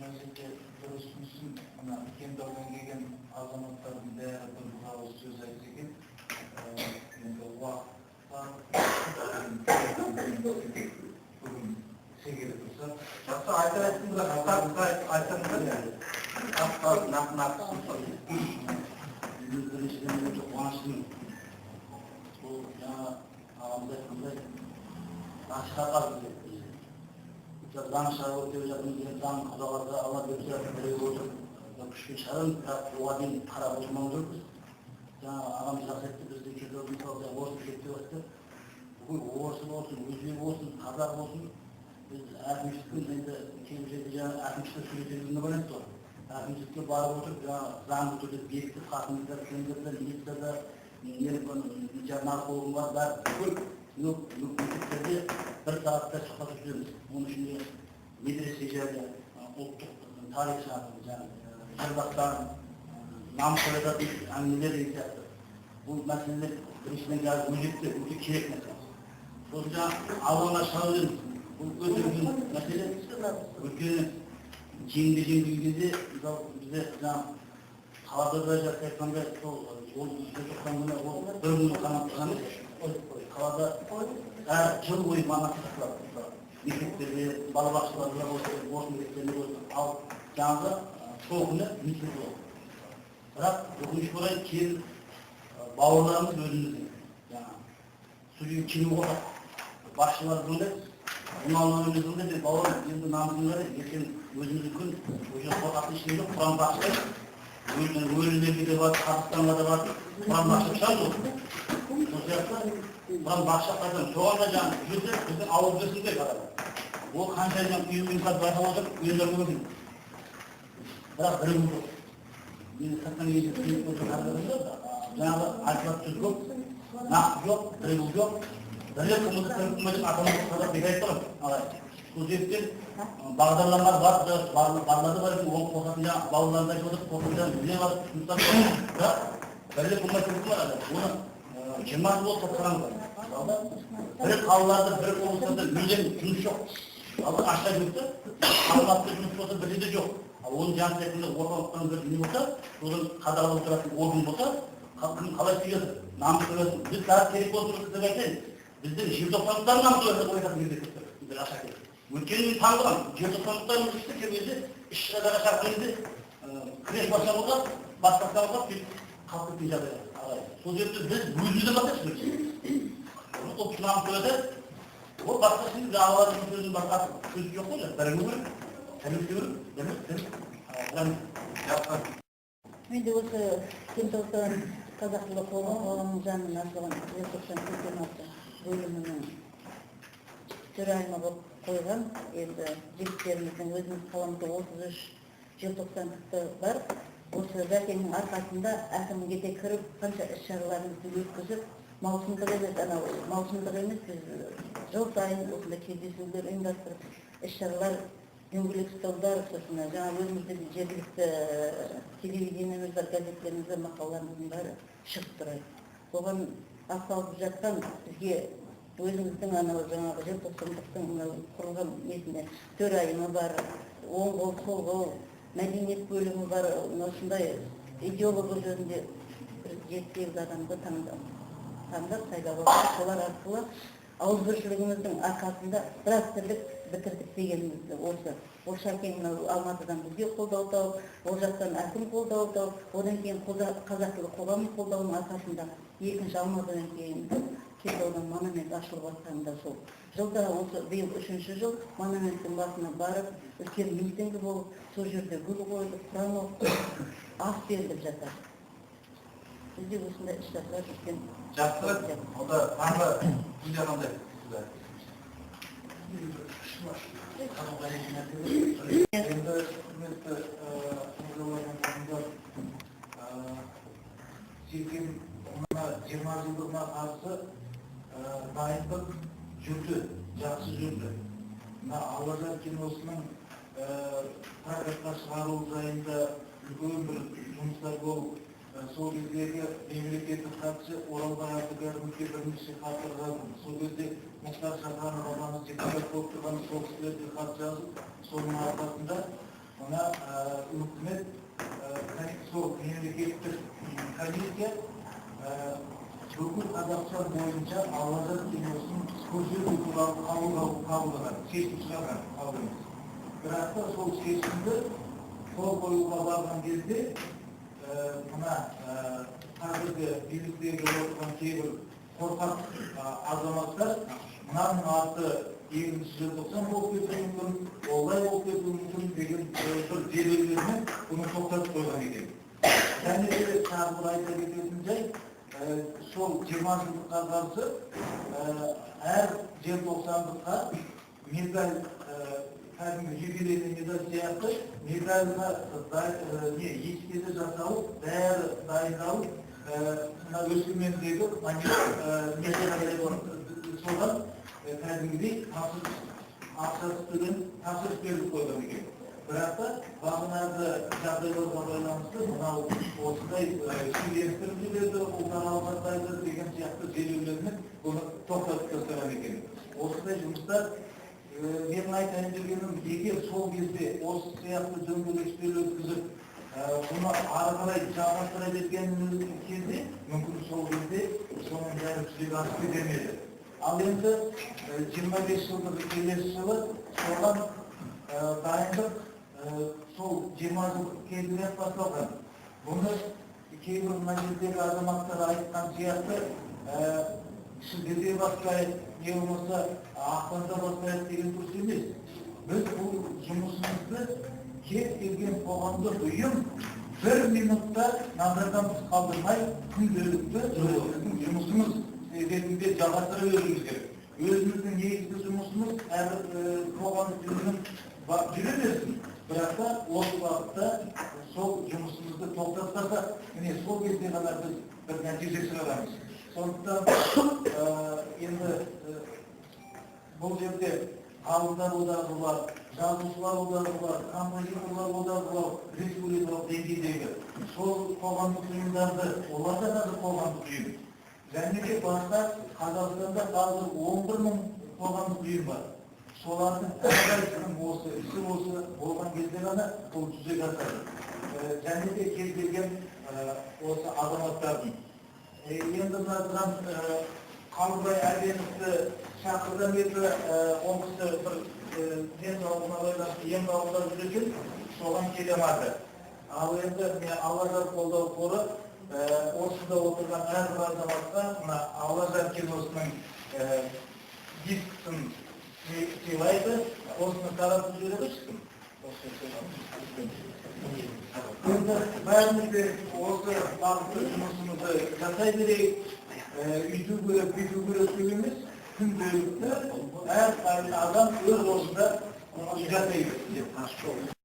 Özellikle görüşmüşsün, kendi oradan gelen azamattların değerli bir havuz söz ayetken bugün sevgili kızlar. Yoksa alternatifinde alternatif yani. Bizim görüşlerinde çok maaşlıyım. Bu ya ağamda aşağı kaldı. Zan şahı ötüyorlarını zan kazağlarda Allah götürüyor, böyle olacak. Kışkın şahın duvarın para olmamız yok. Yani ağam etti bizde kezorun kaldı, olsun şekli olsun. Bugün olsun, özgür olsun, kazak olsun. Biz 60 gün şimdi kendimize 60'da sürecimizde var etti o. 60'da bağlı oturup zan oturup birlikte katımızda, kendimizde, ministerde, canlar kolum var, yok, mülkleri bir saatte çıkmak istiyoruz. Bunu şimdi medresecilerle, ultuk tarih saatimiz, yani Hırvat'tan, Namsarı'da bir anneler eğitimde. Bu meseleler girişine geldi, müzik kirek mesela. Sonuçta Allah'ına sağlıyoruz. Bu ödülün mesele, ülkenin cimri bilgisi bize Havada tekmende o çocuklarına o bölümünü kanatlanır. Havada yıl boyu anlatacaklar. Müzikleri, balabakçılarla boş müziklerini al. Canlı çoğunu müzik olur. Fakat dokunmuş buraya ki bağırlarımız özümüzün. Yani suyu kimi olur. Başlılar böyle. Bunların önünde bir bağır, bir namazları geçen özümüzün gün, hocam sokaklı işleri Kur'an başlayıp Öğrenler bir de var, Pakistan'da da var, Kur'an başlıklar yok. Sosyalistler, Kur'an başlıklardan çoğalacağını bizden avuzlasında kadar. O kanşayla uyumluyumlar bayram olacak, uyumlar olacak. Bırak bölüm yok. Bir sakın yedi büyük olacaklarında da, Cenab-ı Altyapı yok, nakş yok, bölüm yok. Böyle kumuzun adamı kadar bir gayet olur. Sözcükten bağlarlar var, bağlarda var ki o kokatınca, bağlarında yolda kokatınca ne var, tutar var. Böyle bunlar çok var. Bunu cemaat bol toplanır var. Bir kavlarda, bir olursa da yüzden cümüş yok. Allah aşağı yürüttü, anlattı cümüş olsa biri de yok. Onun can sekinde ortalıktan bir ünlü olsa, onun kadar oturasın, orgun olsa, kalay tüyüyordu. Namus öylesin. Biz daha gerek otururuz demekten, bizden jiltoplanıktan namus öylesin, oynasın bir aşağı geldi. Ülkenin tanıdılan, jiltoplanıktan işte kemiydi, işçiler aşağı geldi, kreş başlamada, başlamada bir kalkıp bir cadde. Sonuçta biz yüzümüze bakıyoruz. O namus öyle, o başkasının davaların sözünün başkası sözü yok olacak. Ben ömür, ben Şimdi осы Кентаустан қазақ тілі қоғамының жанынан ашылған 1986 бөлімінің төрайымы болып қойған. Енді жігіттеріміздің өзіміз қаламызда 33 желтоқсандықты бар. Осы бәсеңнің арқасында әкімге кіріп, қанша іс-шараларымызды өткізіп, маусымдық емес, біз жыл сайын осындай кездесулер ұйымдастырып, іс-шаралар дөңгелек столдар, сосын жаңа өзімізде жергілікті телевидениеміз бар, газеттеріміз бар, мақалаларымыздың бәрі шығып тұрады. Соған атсалысып жатқан бізге өзіміздің анау жаңағы желтоқсандықтың құрылған несіне төрайымы бар, оң қол, сол қол, мәдениет бөлімі бар, осындай идеологы жөнінде бір 7-8 адамды таңдап сайлап алған. Солар арқылы ауызбіршілігіміздің арқасында біраз тірлік бітірдік дегенімізді осы. Ол Шәкең Алматыдан бізге қолдау тауып, ол жақтан әкім қолдау тауып, одан кейін қазақ тілі қоғамының қолдауының арқасында екінші Алматыдан кейін Кентаудан монумент ашылып жатқанында сол. Жылда осы биыл 3-ші жыл монументтің басына барып, үлкен митингі болып, сол жерде гүл қойылып, құран оқылып, ас беріліп жатыр. Бізде осындай іс-шаралар жүрген. Жақсы, онда таңғы үйде қандай? Енді үкіметті ұйымдастырған Секем 20 жылдығына қарсы дайындық жүрді, жақсы жүрді. Алажар киносының прокатқа шығару жайында үлкен бір жұмыстар болып, сол кездегі мемлекеттік хатшы Оралбай Абдыгәрімовке бірнеше хаттар жаздым. Сол кезде Мұхтар Шаханов ағамыз депутат болып тұрған сол кісілерге хат жазып, соның арқасында Ona hükümet sol memlekettir komissiya бүкіл Қазақстан бойынша Аллажар киносын көрсету туралы қабылдаған, шешім шығарған қабылдаймыз. Бірақ та сол шешімді қол қоюға барған кезде мына қазіргі биліктегі отырған кейбір қорқақ азаматтар мынаның аты 2 желтоқсан болып кетуі мүмкін, олай болып кетуі мүмкін деген бір желеулермен бұны тоқтатып қойған екен. Және де тағы бір айта кететін жай, сол 20 жылдыққа қарсы әр желтоқсандыққа медаль, кәдімгі юбилейный медаль сияқты медальға ескерткіш жасалып, бәрі дайындалып, мына Өскемендегі соған кәдімгідей ақшасы төлен тапсырыс беріліп қойған екен. Бірақ та бағанағы жағдайларға байланысты мынау осындай шиеленістіріп жіберді, ұлтаралық жағдайды деген сияқты желеулермен бұны тоқтатып тастаған екен. Осындай жұмыстар менің айтайын дегенім, егер сол кезде осы сияқты дөңгелектер өткізіп, бұны ары қарай жалғастыра берген кезде, мүмкін сол кезде соның бәрі жүзеге асып кетер еді. Ал енді 25 жылдық келесі жылы соған дайындық сол 20 жыл кезінен басталған. Бұны кейбір мына жердегі азаматтар айтқан сияқты шілдеде бастайық, не болмаса ақпанда бастайық деген дұрыс емес. Біз бұл жұмысымызды кез келген қоғамдық ұйым 1 минутта назардан тыс қалдырмай күнделікті жұмысымыз ретінде жалғастыра беруіміз керек. Өзіміздің негізгі жұмысымыз әрбір қоғамдық ұйымның жүре берсін. Бірақ та осы уақытта сол жұмысымызды тоқтатпаса, міне сол кезде ғана біз бір нәтиже шығарамыз. Сондықтан енді бұл жерде ғалымдар одағы бар, жазушылар одағы бар, композиторлар одағы бар, республикалық деңгейдегі сол қоғамдық ұйымдарды, олар да қазір қоғамдық ұйым. Және де басқа Қазақстанда қазір 11 мың қоғамдық ұйым бар. Солардың әрқайсының осы ісі болған кезде ғана бұл жүзеге асады. Және де кез келген осы азаматтардың. Енді мына Қалыбай Әлбеновті шақырдан бері ол кісі бір денсаулығына байланысты ем қабылдап жүр екен, соған келемеді. Ал енді Аллажар қолдау қоры осында отырған әрбір азаматқа мына Аллажар киносының дискісін сыйлайды, осыны таратып жібереді шықсын. Енді бәріміз де осы бағытты жұмысымызды жасай берейік, үйту керек, бүйту керек емес, күнделікті әр адам өз орнында жасай береді.